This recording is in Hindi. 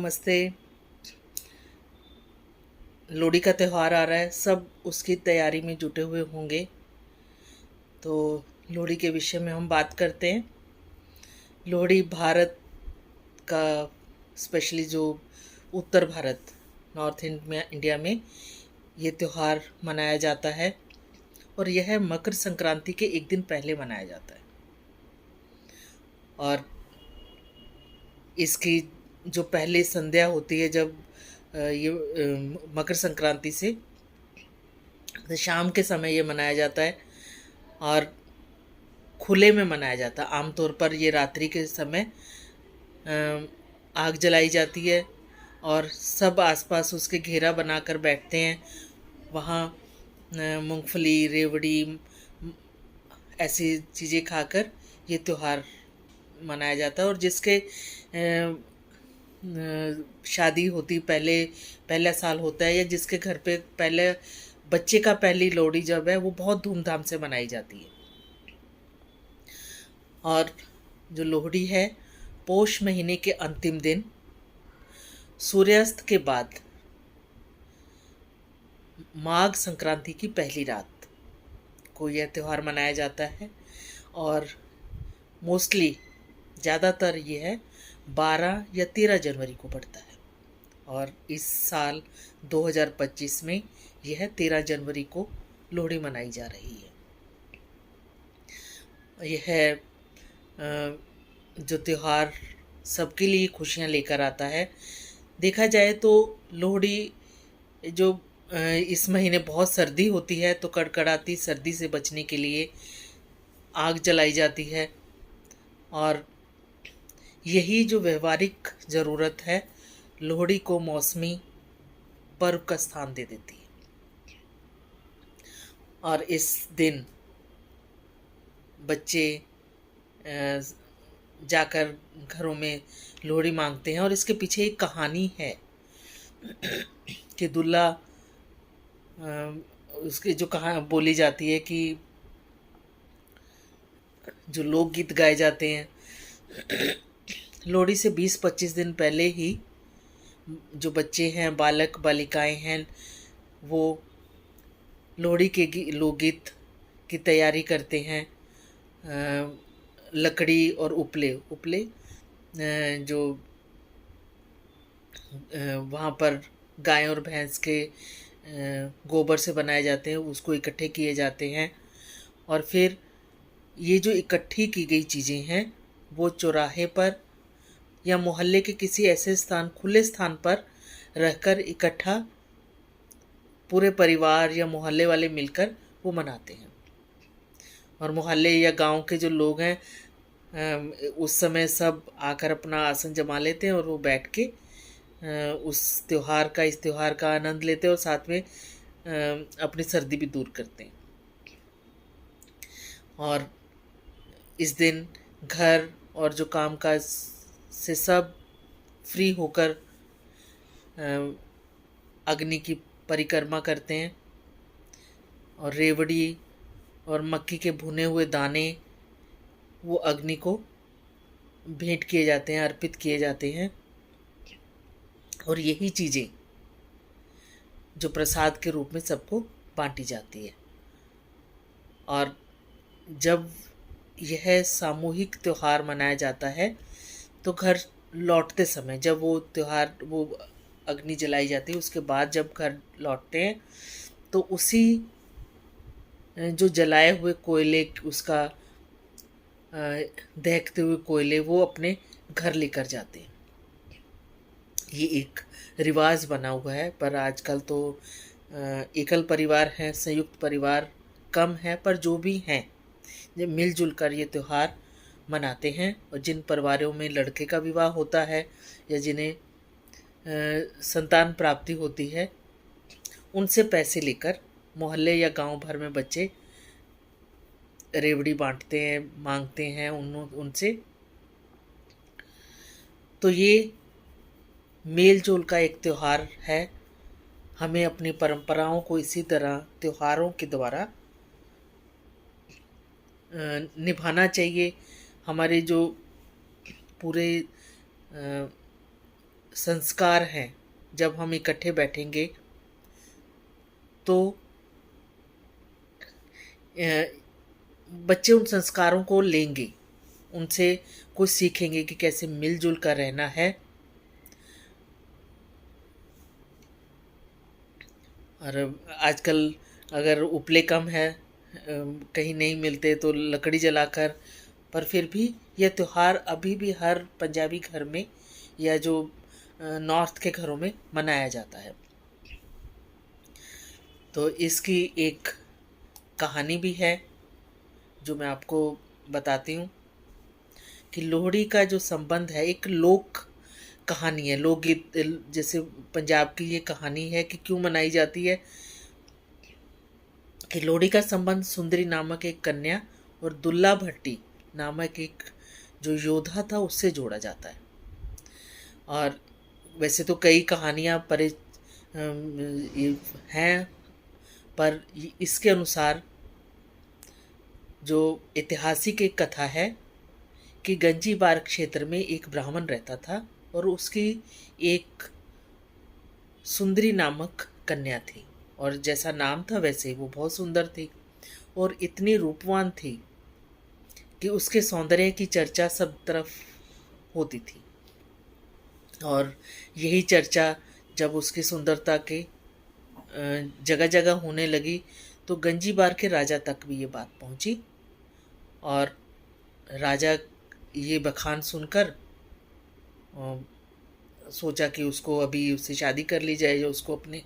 नमस्ते। लोहड़ी का त्यौहार आ रहा है, सब उसकी तैयारी में जुटे हुए होंगे। तो लोहड़ी के विषय में हम बात करते हैं। लोहड़ी भारत का, स्पेशली जो उत्तर भारत, नॉर्थ इंडिया में ये त्यौहार मनाया जाता है और यह मकर संक्रांति के एक दिन पहले मनाया जाता है। और इसकी जो पहले संध्या होती है, जब मकर संक्रांति से तो शाम के समय ये मनाया जाता है और खुले में मनाया जाता है। आमतौर पर ये रात्रि के समय आग जलाई जाती है और सब आसपास उसके घेरा बनाकर बैठते हैं। वहाँ मूंगफली, रेवड़ी, ऐसी चीज़ें खाकर ये त्यौहार मनाया जाता है। और जिसके शादी होती पहला साल होता है, या जिसके घर पे पहले बच्चे का पहली लोहड़ी जब है, वो बहुत धूमधाम से मनाई जाती है। और जो लोहड़ी है, पोष महीने के अंतिम दिन सूर्यास्त के बाद माघ संक्रांति की पहली रात को यह त्यौहार मनाया जाता है। और मोस्टली ज़्यादातर ये है 12 या 13 जनवरी को पड़ता है। और इस साल 2025 में यह 13 जनवरी को लोहड़ी मनाई जा रही है। यह जो त्यौहार सबके लिए खुशियाँ लेकर आता है। देखा जाए तो लोहड़ी जो इस महीने बहुत सर्दी होती है, तो कड़कड़ाती सर्दी से बचने के लिए आग जलाई जाती है। और यही जो व्यवहारिक ज़रूरत है, लोहड़ी को मौसमी पर्व का स्थान दे देती है। और इस दिन बच्चे जाकर घरों में लोहड़ी मांगते हैं। और इसके पीछे एक कहानी है कि दूल्हा, उसकी जो कहा बोली जाती है कि जो लोकगीत गाए जाते हैं, लोहड़ी से 20-25 दिन पहले ही जो बच्चे हैं, बालक बालिकाएं हैं, वो लोहड़ी के लोकगीत की तैयारी करते हैं। लकड़ी और उपले उपले जो वहाँ पर गाय और भैंस के गोबर से बनाए जाते हैं, उसको इकट्ठे किए जाते हैं। और फिर ये जो इकट्ठी की गई चीज़ें हैं, वो चौराहे पर या मोहल्ले के किसी ऐसे स्थान, खुले स्थान पर रहकर इकट्ठा पूरे परिवार या मोहल्ले वाले मिलकर वो मनाते हैं। और मोहल्ले या गांव के जो लोग हैं, उस समय सब आकर अपना आसन जमा लेते हैं और वो बैठ के इस त्यौहार का आनंद लेते हैं और साथ में अपनी सर्दी भी दूर करते हैं। और इस दिन घर और जो काम काज से सब फ्री होकर अग्नि की परिक्रमा करते हैं। और रेवड़ी और मक्की के भुने हुए दाने वो अग्नि को भेंट किए जाते हैं, अर्पित किए जाते हैं। और यही चीज़ें जो प्रसाद के रूप में सबको बांटी जाती है। और जब यह सामूहिक त्यौहार मनाया जाता है, तो घर लौटते समय, जब वो अग्नि जलाई जाती है, उसके बाद जब घर लौटते हैं, तो उसी जो जलाए हुए कोयले, उसका दहकते हुए कोयले वो अपने घर लेकर जाते हैं। ये एक रिवाज बना हुआ है। पर आजकल तो एकल परिवार हैं, संयुक्त परिवार कम है, पर जो भी हैं, ये मिलजुल कर ये त्यौहार मनाते हैं। और जिन परिवारों में लड़के का विवाह होता है या जिन्हें संतान प्राप्ति होती है, उनसे पैसे लेकर मोहल्ले या गांव भर में बच्चे रेवड़ी बांटते हैं, मांगते हैं उनसे। तो ये मेल जोल का एक त्यौहार है। हमें अपनी परंपराओं को इसी तरह त्योहारों के द्वारा निभाना चाहिए। हमारे जो पूरे संस्कार हैं, जब हम इकट्ठे बैठेंगे तो अ, बच्चे उन संस्कारों को लेंगे, उनसे कुछ सीखेंगे कि कैसे मिलजुल कर रहना है। और आजकल अगर उपले कम है, कहीं नहीं मिलते तो लकड़ी जलाकर, पर फिर भी यह त्योहार अभी भी हर पंजाबी घर में या जो नॉर्थ के घरों में मनाया जाता है। तो इसकी एक कहानी भी है जो मैं आपको बताती हूँ कि लोहड़ी का जो संबंध है, एक लोक कहानी है, लोकगीत जैसे पंजाब की ये कहानी है कि क्यों मनाई जाती है, कि लोहड़ी का संबंध सुंदरी नामक एक कन्या और दुल्ला भट्टी नामक एक जो योद्धा था उससे जोड़ा जाता है। और वैसे तो कई कहानियाँ हैं, पर इसके अनुसार जो ऐतिहासिक एक कथा है कि गंजीबार क्षेत्र में एक ब्राह्मण रहता था और उसकी एक सुंदरी नामक कन्या थी, और जैसा नाम था वैसे ही वो बहुत सुंदर थी और इतनी रूपवान थी कि उसके सौंदर्य की चर्चा सब तरफ होती थी। और यही चर्चा जब उसकी सुंदरता के जगह जगह होने लगी तो गंजीबार के राजा तक भी ये बात पहुंची, और राजा ये बखान सुनकर सोचा कि उसको अभी उससे शादी कर ली जाए, या उसको अपने